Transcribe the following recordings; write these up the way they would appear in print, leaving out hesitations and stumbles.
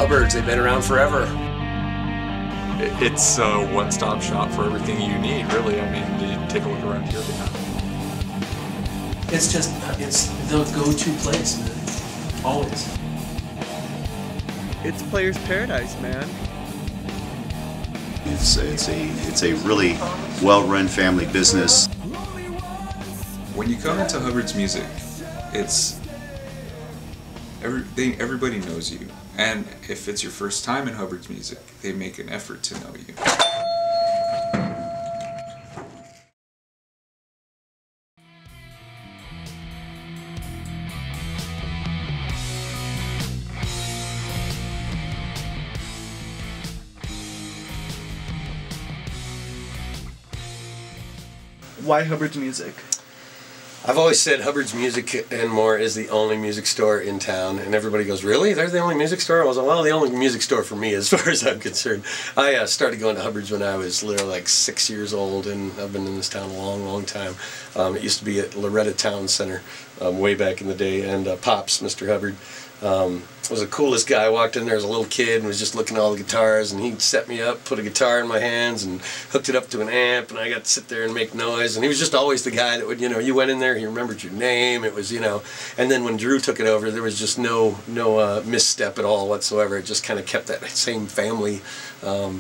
Hubbard's, they've been around forever. It's a one-stop shop for everything you need, really. I mean, you take a look around here. It's the go-to place, man. Always. It's Player's Paradise, man. It's a really well-run family business. When you come into Hubbard's Music, it's everybody knows you, and if it's your first time in Hubbard's Music, they make an effort to know you. Why Hubbard's Music? I've always said Hubbard's Music and More is the only music store in town, and everybody goes, really? They're the only music store? I was like, well, the only music store for me as far as I'm concerned. I started going to Hubbard's when I was literally like 6 years old, and I've been in this town a long, long time. It used to be at Loretta Town Center way back in the day, and Pops, Mr. Hubbard, was the coolest guy. I walked in there as a little kid and was just looking at all the guitars, and he set me up, put a guitar in my hands and hooked it up to an amp, and I got to sit there and make noise, and he was just always the guy that would, you know, you went in there, he remembered your name, it was, you know, and then when Drew took it over, there was just no misstep at all whatsoever. It just kind of kept that same family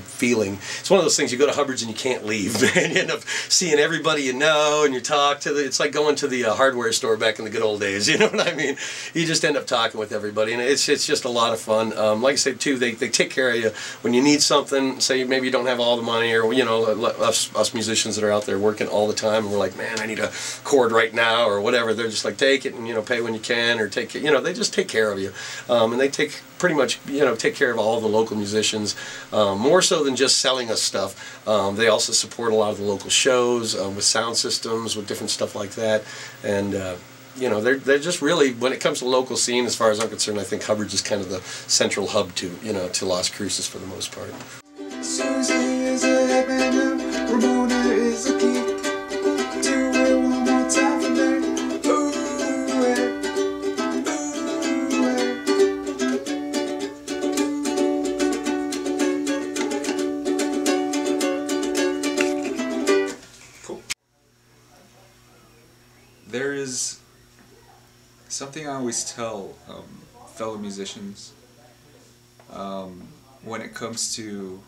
feeling. It's one of those things, you go to Hubbard's and you can't leave, and you end up seeing everybody you know, and you talk to it's like going to the hardware store back in the good old days, you know what I mean? You just end up talking with everybody, and it's just a lot of fun. Like I said too, they take care of you when you need something. Say maybe you don't have all the money, or you know, us musicians that are out there working all the time, and we're like, man, I need a chord right now or whatever. They're just like, take it and, you know, pay when you can, or take it, you know, they just take care of you, and they pretty much, you know, take care of all the local musicians, more so than just selling us stuff. They also support a lot of the local shows with sound systems, with different stuff like that, and you know, they're just really, when it comes to local scene, as far as I'm concerned, I think Hubbard's is kind of the central hub to, you know, to Las Cruces for the most part. Susie is a headbanger, Ramona is a geek. Do it one more time for me. Ooh, Cool. There is something I always tell fellow musicians when it comes to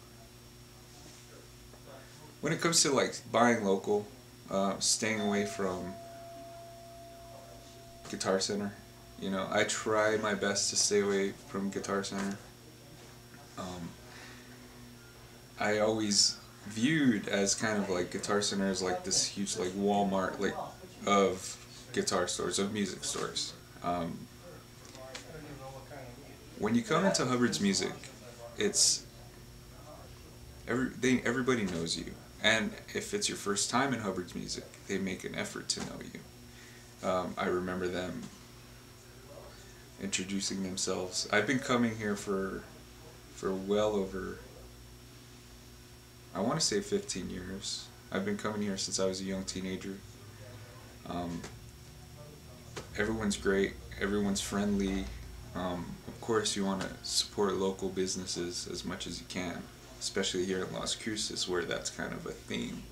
like buying local, staying away from Guitar Center. You know, I try my best to stay away from Guitar Center. I always viewed as kind of like Guitar Center as like this huge like Walmart like of guitar stores, of music stores. When you come into Hubbard's Music, it's everybody knows you, and if it's your first time in Hubbard's Music, they make an effort to know you. I remember them introducing themselves. I've been coming here for well over, I want to say 15 years. I've been coming here since I was a young teenager. Everyone's great, everyone's friendly. Of course you want to support local businesses as much as you can, especially here in Las Cruces where that's kind of a theme.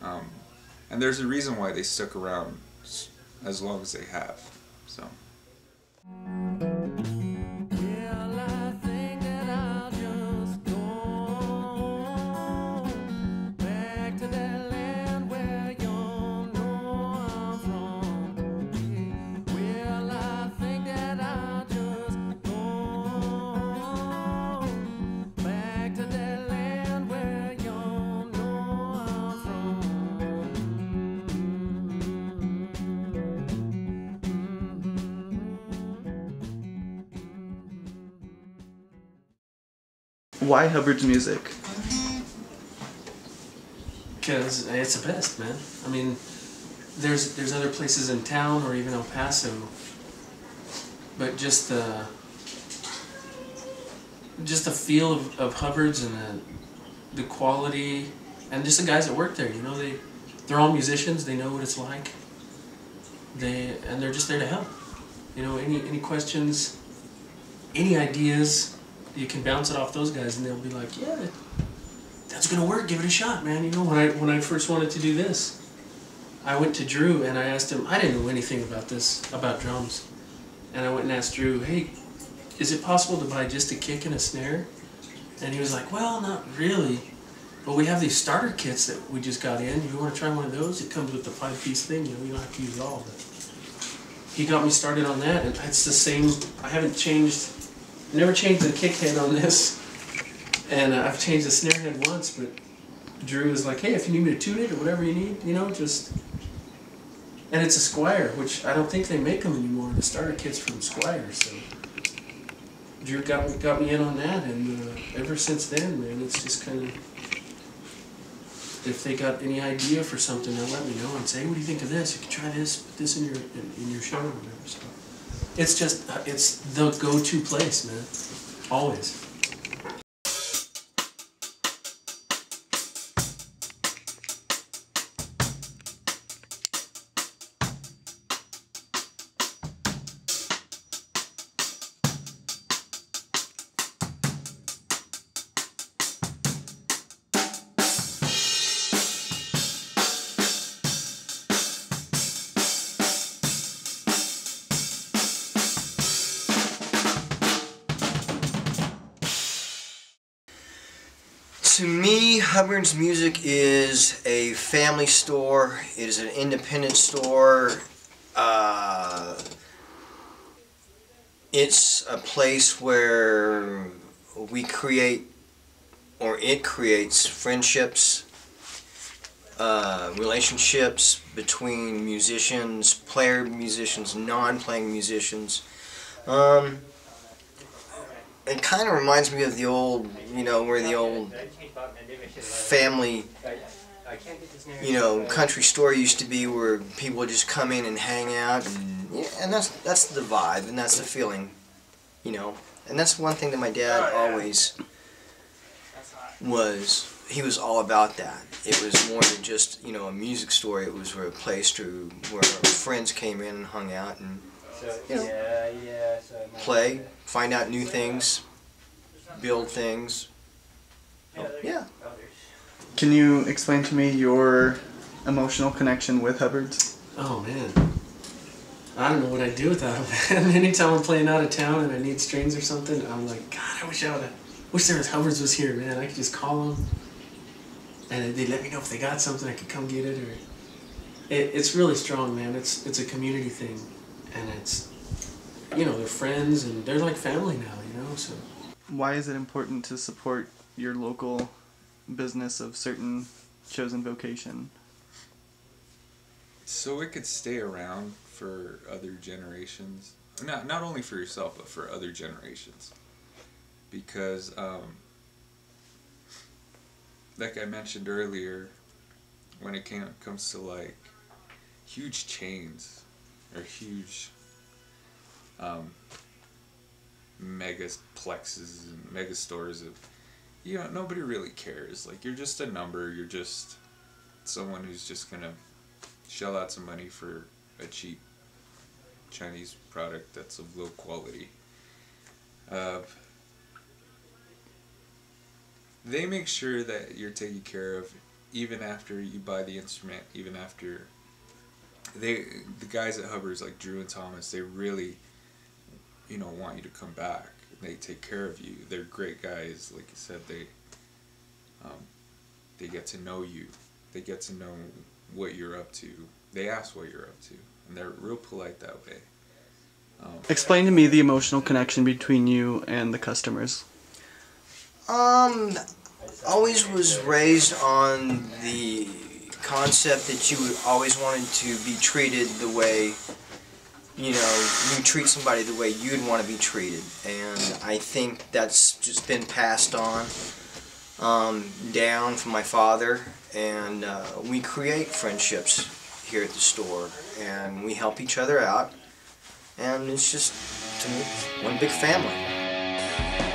And there's a reason why they stuck around as long as they have. So. Why Hubbard's Music? Because it's the best, man. I mean, there's other places in town or even El Paso, but just the feel of Hubbard's and the quality, and just the guys that work there. You know, they're all musicians. They know what it's like. They're just there to help. You know, any questions, any ideas, you can bounce it off those guys, and they'll be like, yeah, that's gonna work. Give it a shot, man. You know, when I first wanted to do this, I went to Drew and I asked him. I didn't know anything about drums, and I went and asked Drew, hey, is it possible to buy just a kick and a snare? And he was like, well, not really, but we have these starter kits that we just got in. You want to try one of those? It comes with the 5-piece thing. You know, you don't have to use it all. But he got me started on that, and it's the same. I haven't changed. Never changed the kick head on this, and I've changed the snare head once. But Drew is like, hey, if you need me to tune it or whatever you need, you know, just. And it's a Squire, which I don't think they make them anymore. The starter kit's from Squire, so. Drew got me in on that, and ever since then, man, it's just kind of, if they got any idea for something, they'll let me know and say, hey, what do you think of this? You can try this, put this in your show or whatever. So it's just, it's the go-to place, man, always. To me, Hubbard's Music is a family store. It is an independent store. It's a place where we create, or it creates, friendships, relationships between musicians, player musicians, non-playing musicians. It kind of reminds me of the old, you know, where the old family, you know, country store used to be, where people would just come in and hang out, and that's the vibe, and that's the feeling, you know. And that's one thing that my dad always was. He was all about that. It was more than just, you know, a music store. It was where a place where friends came in and hung out and, you know, play, find out new things, build things. Oh, yeah. Can you explain to me your emotional connection with Hubbard's? Oh man, I don't know what I'd do without them. Anytime I'm playing out of town and I need strings or something, I'm like, God, I wish there was Hubbard's was here, man. I could just call them, and they'd let me know if they got something. I could come get it, or it's really strong, man. It's a community thing, and it's, you know, they're friends and they're like family now, you know. So Why is it important to support your local business of certain chosen vocation? So it could stay around for other generations. Not only for yourself, but for other generations. Because, like I mentioned earlier, when it comes to like huge chains or huge megaplexes and mega stores of, you know, nobody really cares. Like, you're just a number. You're just someone who's just gonna shell out some money for a cheap Chinese product that's of low quality. They make sure that you're taken care of even after you buy the instrument, even after the guys at Hubbard's, like Drew and Thomas, they really, you know, want you to come back. They take care of you. They're great guys. Like you said, they get to know you. They get to know what you're up to. They ask what you're up to, and they're real polite that way. Explain to me the emotional connection between you and the customers. Always was raised on the concept that you always wanted to be treated the way, you know, you treat somebody the way you'd want to be treated. And I think that's just been passed on down from my father. And we create friendships here at the store, and we help each other out. And it's just, to me, one big family.